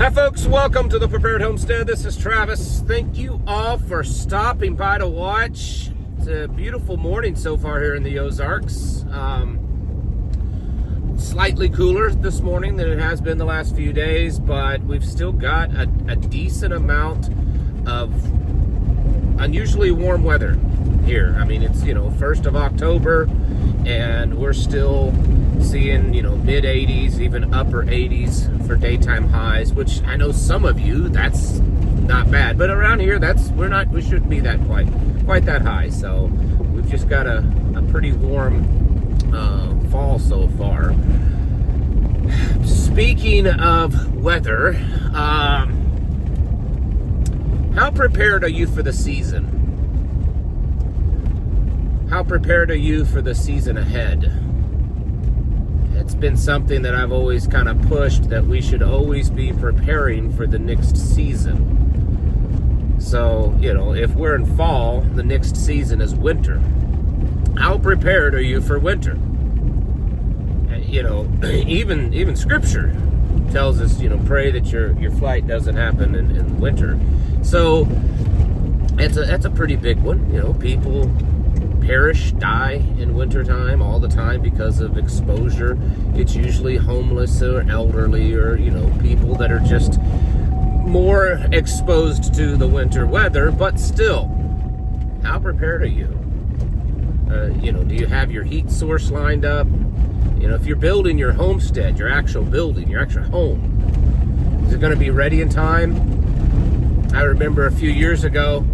Hi folks, welcome to the Prepared Homestead. This is Travis. Thank you all for stopping by to watch. It's a beautiful morning so far here in the Ozarks. Slightly cooler this morning than it has been the last few days, but we've still got a decent amount of unusually warm weather here. I mean, it's, 1st of October, and we're still seeing, mid 80s, even upper 80s for daytime highs, which I know some of you, that's not bad. But around here, we shouldn't be that quite that high. So we've just got a pretty warm fall so far. Speaking of weather, how prepared are you for the season? How prepared are you for the season ahead? It's been something that I've always kind of pushed, that we should always be preparing for the next season. So, if we're in fall, the next season is winter. How prepared are you for winter? Even Scripture tells us, pray that your flight doesn't happen in winter. So that's a pretty big one. People die in wintertime all the time because of exposure. It's usually homeless or elderly or, people that are just more exposed to the winter weather. But still, how prepared are you? Do you have your heat source lined up? If you're building your homestead, your actual building, your actual home, is it going to be ready in time? I remember a few years ago,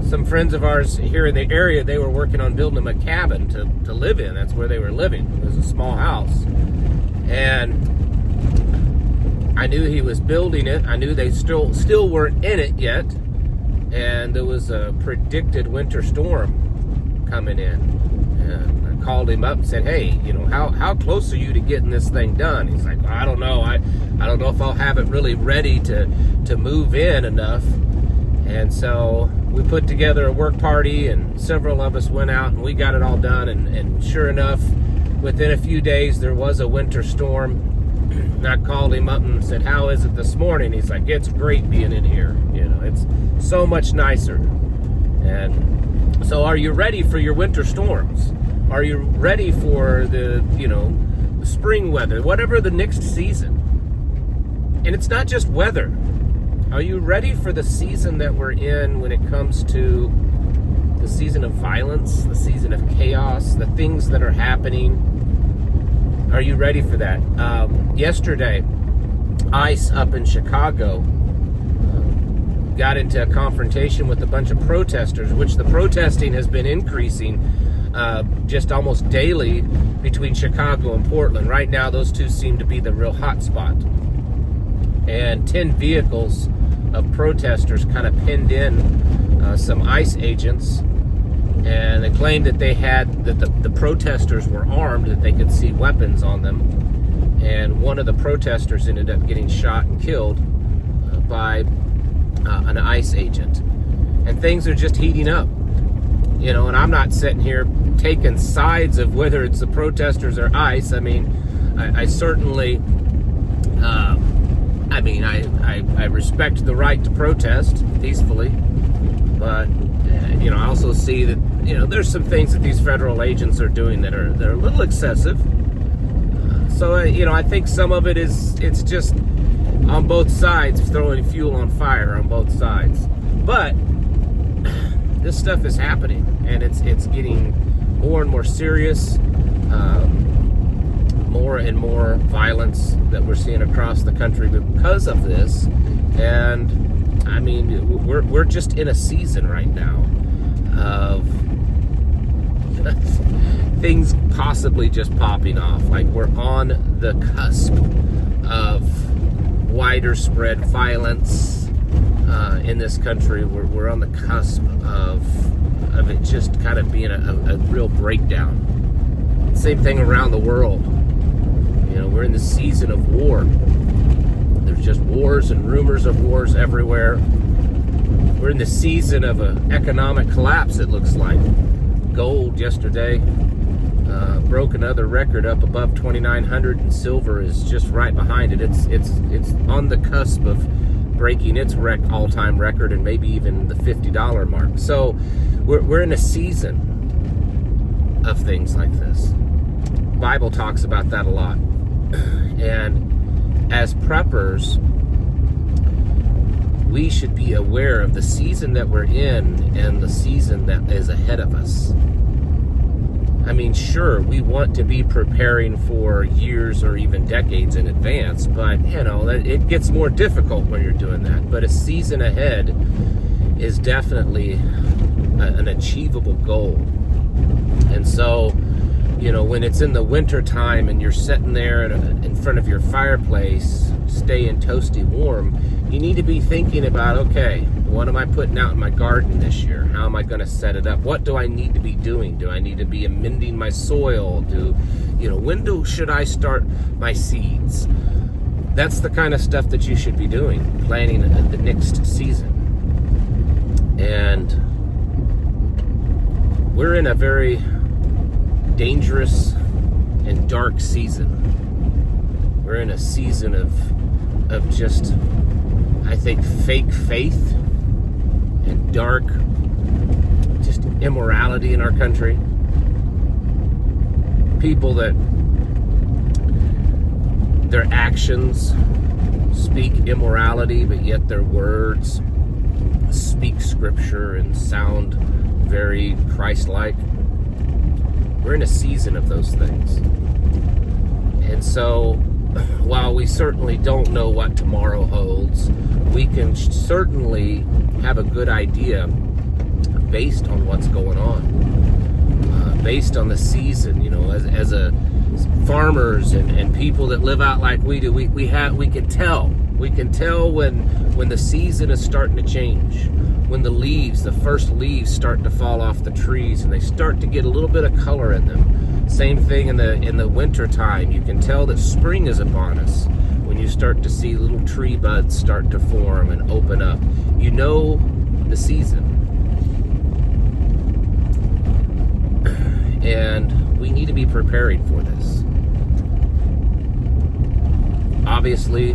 some friends of ours here in the area, they were working on building them a cabin to live in. That's where they were living. It was a small house. And I knew he was building it. I knew they still weren't in it yet. And there was a predicted winter storm coming in. And I called him up and said, hey, how close are you to getting this thing done? He's like, I don't know. I don't know if I'll have it really ready to move in enough. And so we put together a work party, and several of us went out and we got it all done. And sure enough, within a few days, there was a winter storm. And I called him up and said, how is it this morning? He's like, it's great being in here. It's so much nicer. And so are you ready for your winter storms? Are you ready for the spring weather, whatever the next season? And it's not just weather. Are you ready for the season that we're in when it comes to the season of violence, the season of chaos, the things that are happening? Are you ready for that? Yesterday, ICE up in Chicago got into a confrontation with a bunch of protesters, which the protesting has been increasing just almost daily between Chicago and Portland. Right now, those two seem to be the real hot spot. And 10 vehicles of protesters kind of pinned in some ICE agents, and they claimed that the protesters were armed, that they could see weapons on them, and one of the protesters ended up getting shot and killed by an ICE agent. And things are just heating up, and I'm not sitting here taking sides of whether it's the protesters or ICE. I mean, I certainly I respect the right to protest peacefully, but I also see that there's some things that these federal agents are doing that are a little excessive. So I think some of it's just on both sides, throwing fuel on fire on both sides. But this stuff is happening, and it's getting more and more serious. More and more violence that we're seeing across the country because of this. And I mean, we're just in a season right now of things possibly just popping off. Like, we're on the cusp of wider spread violence in this country. We're on the cusp of it just kind of being a real breakdown. Same thing around the world. We're in the season of war. There's just wars and rumors of wars everywhere. We're in the season of an economic collapse, it looks like. Gold yesterday broke another record up above 2,900, and silver is just right behind it. It's on the cusp of breaking its all-time record and maybe even the $50 mark. So we're in a season of things like this. The Bible talks about that a lot. And as preppers, we should be aware of the season that we're in and the season that is ahead of us. I mean, sure, we want to be preparing for years or even decades in advance, but, it gets more difficult when you're doing that. But a season ahead is definitely an achievable goal. And so, when it's in the winter time and you're sitting there in front of your fireplace, staying toasty warm, you need to be thinking about, okay, what am I putting out in my garden this year? How am I going to set it up? What do I need to be doing? Do I need to be amending my soil? When should I start my seeds? That's the kind of stuff that you should be doing, planning the next season. And we're in a very dangerous and dark season. We're in a season of just, I think, fake faith and dark, just immorality in our country. People that their actions speak immorality, but yet their words speak scripture and sound very Christ-like. We're in a season of those things. And so, while we certainly don't know what tomorrow holds, we can certainly have a good idea based on what's going on, based on the season. As a farmers and people that live out like we do, we can tell when the season is starting to change, when the first leaves start to fall off the trees and they start to get a little bit of color in them. Same thing in the winter time. You can tell that spring is upon us when you start to see little tree buds start to form and open up. The season. And we need to be preparing for this. Obviously,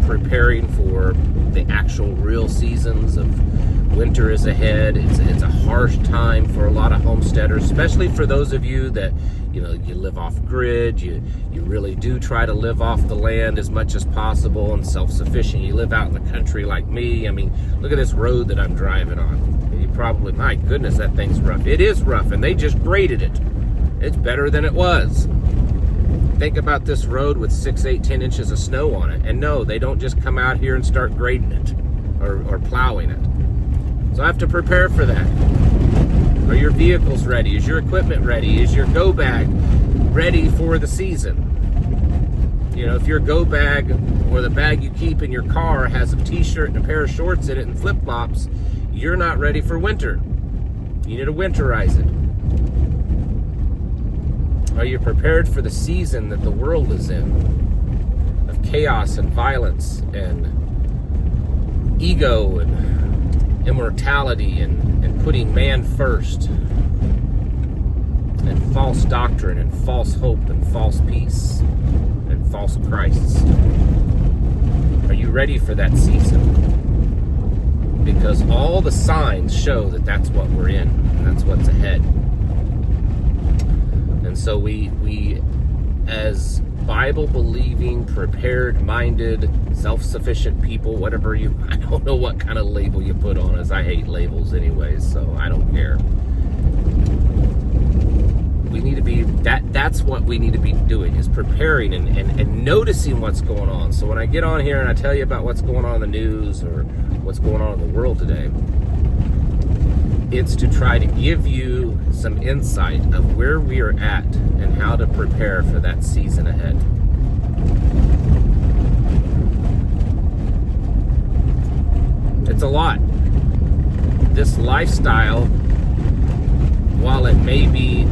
preparing for the actual real seasons of winter is ahead. It's a harsh time for a lot of homesteaders, especially for those of you that you live off grid. You really do try to live off the land as much as possible and self-sufficient. You live out in the country like me. I mean, look at this road that I'm driving on. You probably, my goodness, that thing's rough. It is rough, and they just graded it. It's better than it was. Think about this road with 6, 8, 10 inches of snow on it. And no, they don't just come out here and start grading it or plowing it. So I have to prepare for that. Are your vehicles ready? Is your equipment ready? Is your go bag ready for the season? If your go bag or the bag you keep in your car has a t-shirt and a pair of shorts in it and flip-flops, you're not ready for winter. You need to winterize it. Are you prepared for the season that the world is in, of chaos and violence and ego and immortality and putting man first, and false doctrine and false hope and false peace and false Christs? Are you ready for that season? Because all the signs show that that's what we're in, and that's what's ahead. And so we as Bible-believing, prepared-minded, self-sufficient people, I don't know what kind of label you put on us. I hate labels anyways, so I don't care. We need to be, that's what we need to be doing, is preparing and noticing what's going on. So when I get on here and I tell you about what's going on in the news or what's going on in the world today, it's to try to give you some insight of where we are at and how to prepare for that season ahead. It's a lot. This lifestyle, while it may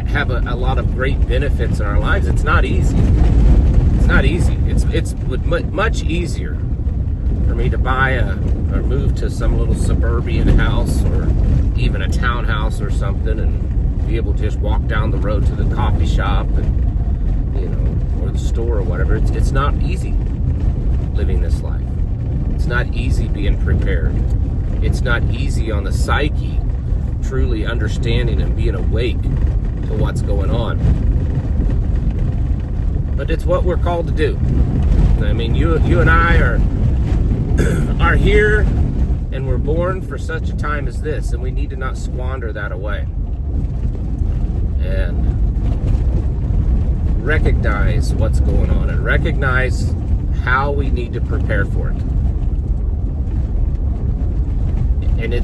have a lot of great benefits in our lives, it's not easy. It's not easy. It's much easier for me to buy or move to some little suburban house or even a townhouse or something and be able to just walk down the road to the coffee shop and, you know, or the store or whatever. It's not easy living this life. It's not easy being prepared. It's not easy on the psyche, truly understanding and being awake to what's going on. But it's what we're called to do. I mean, you and I are here, and we're born for such a time as this, and we need to not squander that away. And recognize what's going on and recognize how we need to prepare for it. And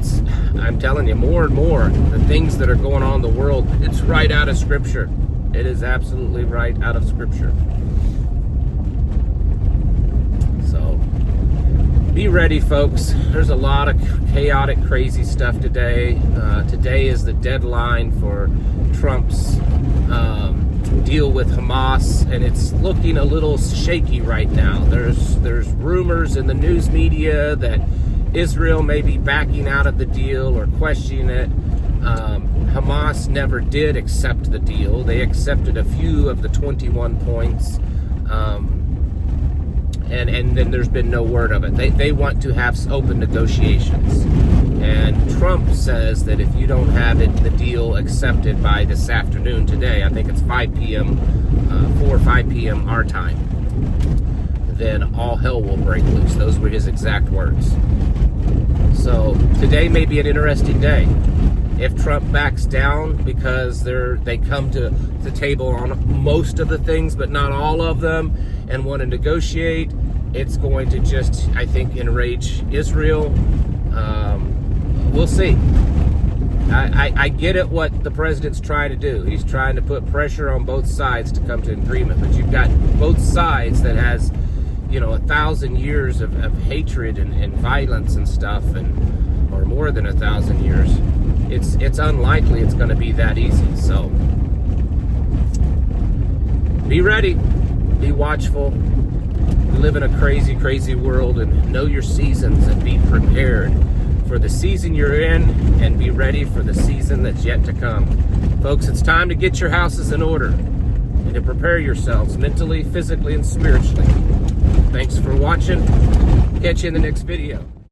I'm telling you, more and more, the things that are going on in the world, it's right out of Scripture. It is absolutely right out of Scripture. So, be ready, folks. There's a lot of chaotic, crazy stuff today. Today is the deadline for Trump's deal with Hamas, and it's looking a little shaky right now. There's rumors in the news media that Israel may be backing out of the deal or questioning it. Hamas never did accept the deal. They accepted a few of the 21 points, and then there's been no word of it. They want to have open negotiations. And Trump says that if you don't have the deal accepted by this afternoon today, I think it's 5 p.m., 4 or 5 p.m. our time, then all hell will break loose. Those were his exact words. So today may be an interesting day. If Trump backs down because they come to the table on most of the things, but not all of them, and want to negotiate, it's going to just, I think, enrage Israel. We'll see. I get it what the president's trying to do. He's trying to put pressure on both sides to come to an agreement. But you've got both sides that has, 1,000 years of hatred and violence and stuff, or more than 1,000 years. It's unlikely it's going to be that easy. So be ready, be watchful. We live in a crazy, crazy world, and know your seasons and be prepared for the season you're in, and be ready for the season that's yet to come. Folks, it's time to get your houses in order and to prepare yourselves mentally, physically, and spiritually. Thanks for watching. Catch you in the next video.